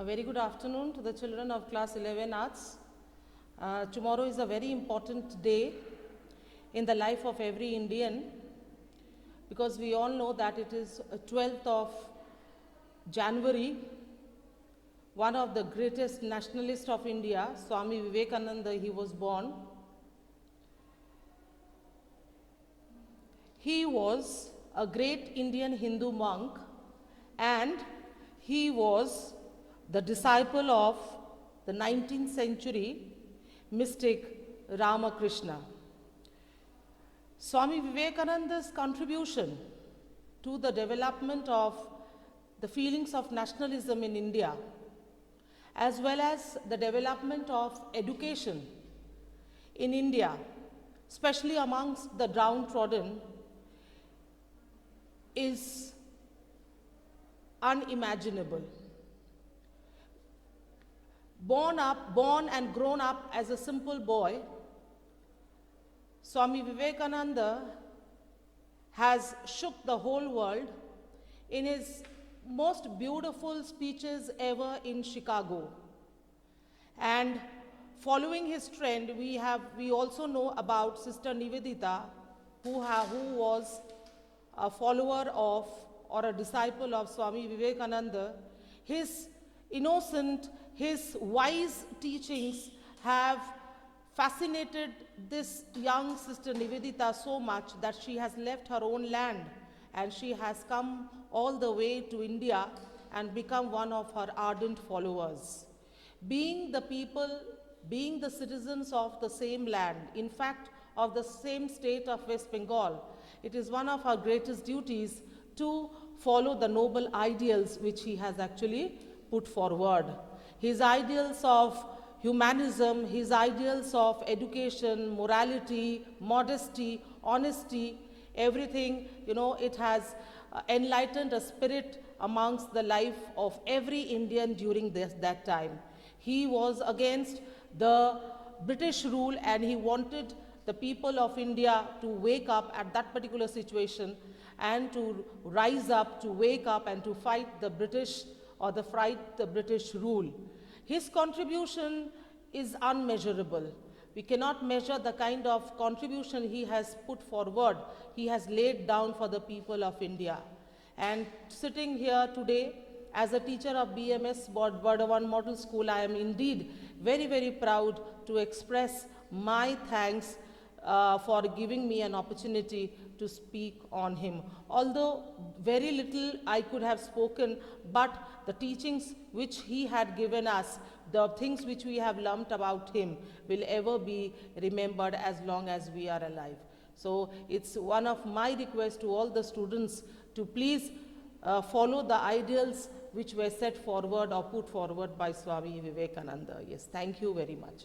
A very good afternoon to the children of class 11 arts. Tomorrow is a very important day in the life of every Indian, because we all know that it is 12th of January. One of the greatest nationalists of India, Swami Vivekananda, he was born. He was a great Indian Hindu monk, and he was the disciple of the 19th century mystic Ramakrishna. Swami Vivekananda's contribution to the development of the feelings of nationalism in India, as well as the development of education in India, especially amongst the downtrodden, is unimaginable. Born and grown up as a simple boy, Swami Vivekananda has shook the whole world in his most beautiful speeches ever in Chicago. And following his trend, we also know about Sister Nivedita, who was a follower of or a disciple of Swami Vivekananda. His innocent, his wise teachings have fascinated this young Sister Nivedita so much that she has left her own land and she has come all the way to India and become one of her ardent followers. Being the people, being the citizens of the same land, in fact, of the same state of West Bengal, it is one of our greatest duties to follow the noble ideals which he has actually put forward. His ideals of humanism, his ideals of education, morality, modesty, honesty, everything, it has enlightened a spirit amongst the life of every Indian during that time. He was against the British rule and he wanted the people of India to wake up at that particular situation and to rise up, to wake up and to fight the British or fight the British rule. His contribution is unmeasurable. We cannot measure the kind of contribution he has put forward, he has laid down for the people of India. And sitting here today as a teacher of BMS Burdwan Model School, I am indeed very, very proud to express my thanks for giving me an opportunity to speak on him. Although very little I could have spoken, but the teachings which he had given us, the things which we have learnt about him will ever be remembered as long as we are alive. So it's one of my requests to all the students to please follow the ideals which were set forward or put forward by Swami Vivekananda. Yes, thank you very much.